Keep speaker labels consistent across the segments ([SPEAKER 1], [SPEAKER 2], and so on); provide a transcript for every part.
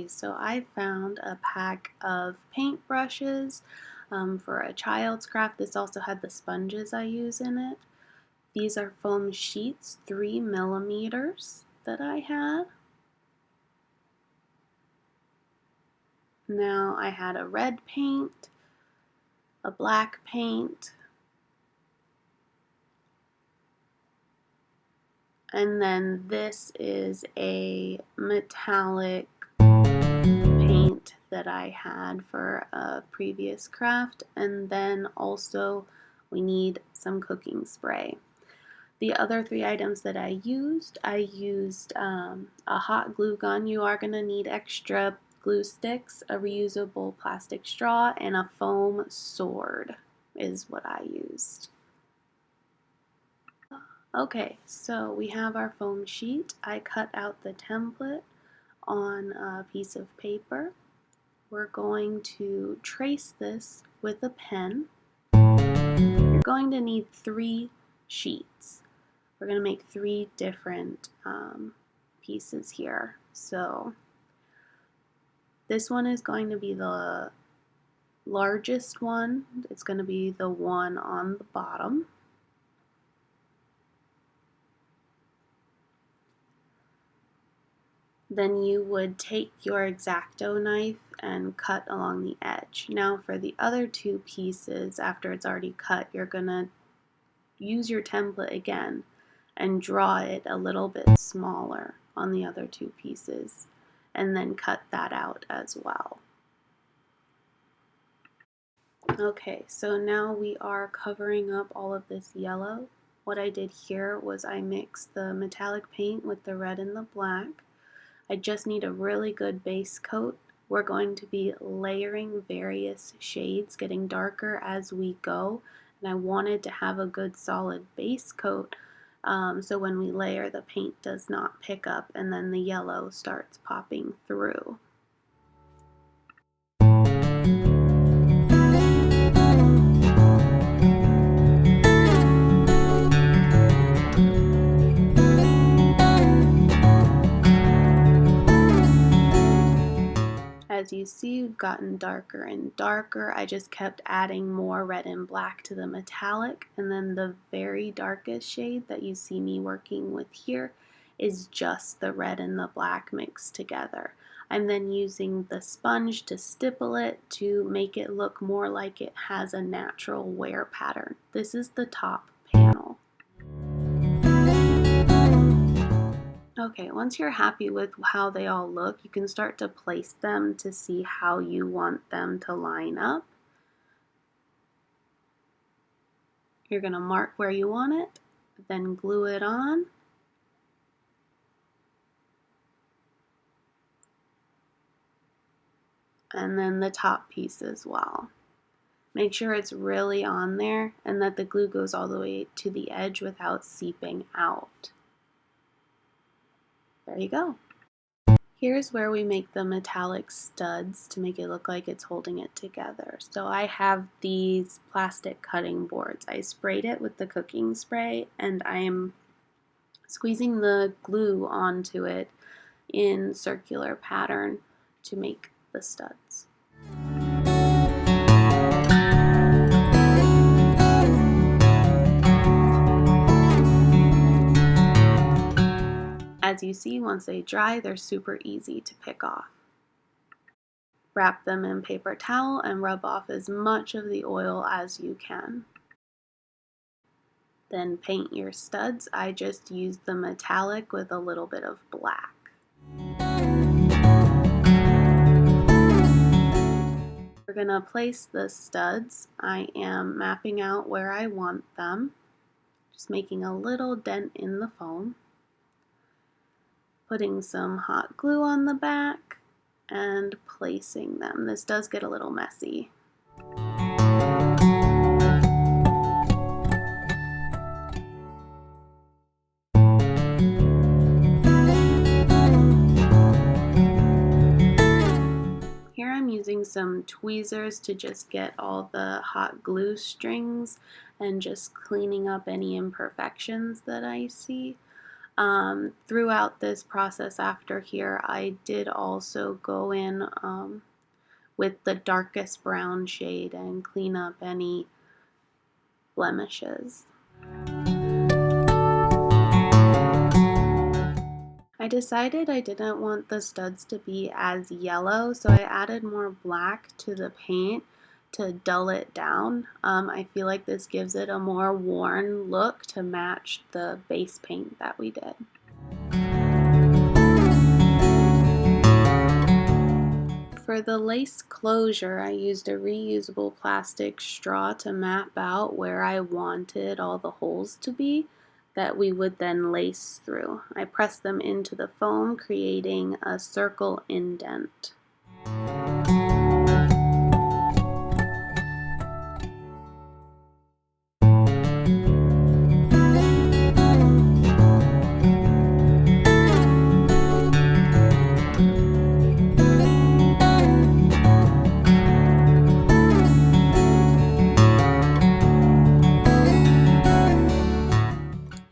[SPEAKER 1] Okay, so I found a pack of paintbrushes for a child's craft. This also had the sponges I use in it. These are foam sheets, 3 millimeters that I had. Now I had a red paint, a black paint, and then this is a metallic paint that I had for a previous craft, and then also we need some cooking spray. The other 3 items that I used a hot glue gun. You are going to need extra glue sticks, a reusable plastic straw, and a foam sword is what I used. Okay, so we have our foam sheet. I cut out the template on a piece of paper. We're going to trace this with a pen. You're going to need 3 sheets. We're going to make 3 different pieces here. So this one is going to be the largest one. It's going to be the one on the bottom. Then you would take your X-Acto knife and cut along the edge. Now for the other 2 pieces, after it's already cut, you're going to use your template again and draw it a little bit smaller on the other 2 pieces, and then cut that out as well. Okay, so now we are covering up all of this yellow. What I did here was I mixed the metallic paint with the red and the black. I just need a really good base coat. We're going to be layering various shades, getting darker as we go, and I wanted to have a good solid base coat so when we layer, the paint does not pick up and then the yellow starts popping through. As you see, we've gotten darker and darker. I just kept adding more red and black to the metallic, and then the very darkest shade that you see me working with here is just the red and the black mixed together. I'm then using the sponge to stipple it to make it look more like it has a natural wear pattern. This is the top panel. Okay, once you're happy with how they all look, you can start to place them to see how you want them to line up. You're going to mark where you want it, then glue it on. And then the top piece as well. Make sure it's really on there and that the glue goes all the way to the edge without seeping out. There you go. Here's where we make the metallic studs to make it look like it's holding it together. So I have these plastic cutting boards. I sprayed it with the cooking spray and I'm squeezing the glue onto it in circular pattern to make the studs. As you see, once they dry, they're super easy to pick off. Wrap them in paper towel and rub off as much of the oil as you can. Then paint your studs. I just used the metallic with a little bit of black. We're going to place the studs. I am mapping out where I want them, just making a little dent in the foam. Putting some hot glue on the back and placing them. This does get a little messy. Here I'm using some tweezers to just get all the hot glue strings and just cleaning up any imperfections that I see. Throughout this process after here, I did also go in with the darkest brown shade and clean up any blemishes. I decided I didn't want the studs to be as yellow, so I added more black to the paint to dull it down. I feel like this gives it a more worn look to match the base paint that we did. For the lace closure, I used a reusable plastic straw to map out where I wanted all the holes to be that we would then lace through. I pressed them into the foam, creating a circle indent.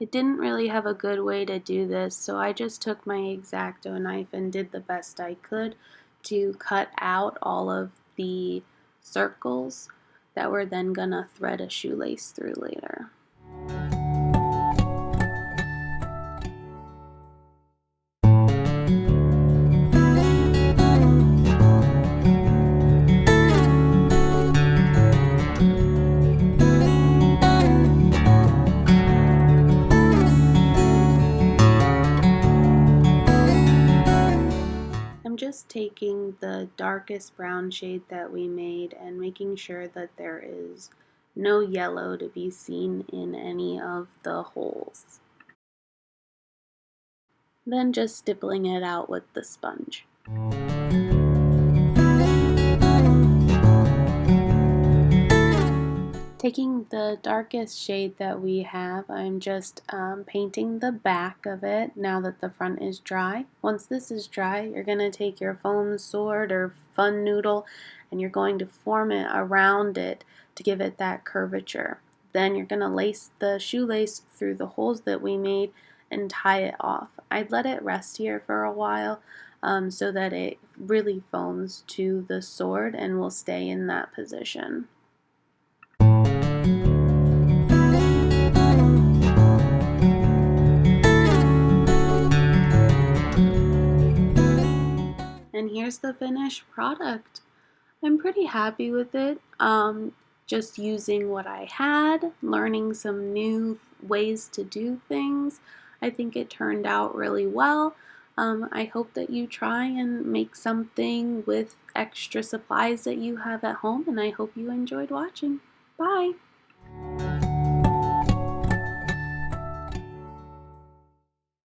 [SPEAKER 1] It didn't really have a good way to do this, so I just took my X-Acto knife and did the best I could to cut out all of the circles that we're then gonna thread a shoelace through later. I'm just taking the darkest brown shade that we made and making sure that there is no yellow to be seen in any of the holes. Then just stippling it out with the sponge. Taking the darkest shade that we have, I'm just painting the back of it now that the front is dry. Once this is dry, you're going to take your foam sword or fun noodle and you're going to form it around it to give it that curvature. Then you're going to lace the shoelace through the holes that we made and tie it off. I'd let it rest here for a while so that it really foams to the sword and will stay in that position. And here's the finished product. I'm pretty happy with it. Just using what I had, learning some new ways to do things. I think it turned out really well. I hope that you try and make something with extra supplies that you have at home, and I hope you enjoyed watching. Bye!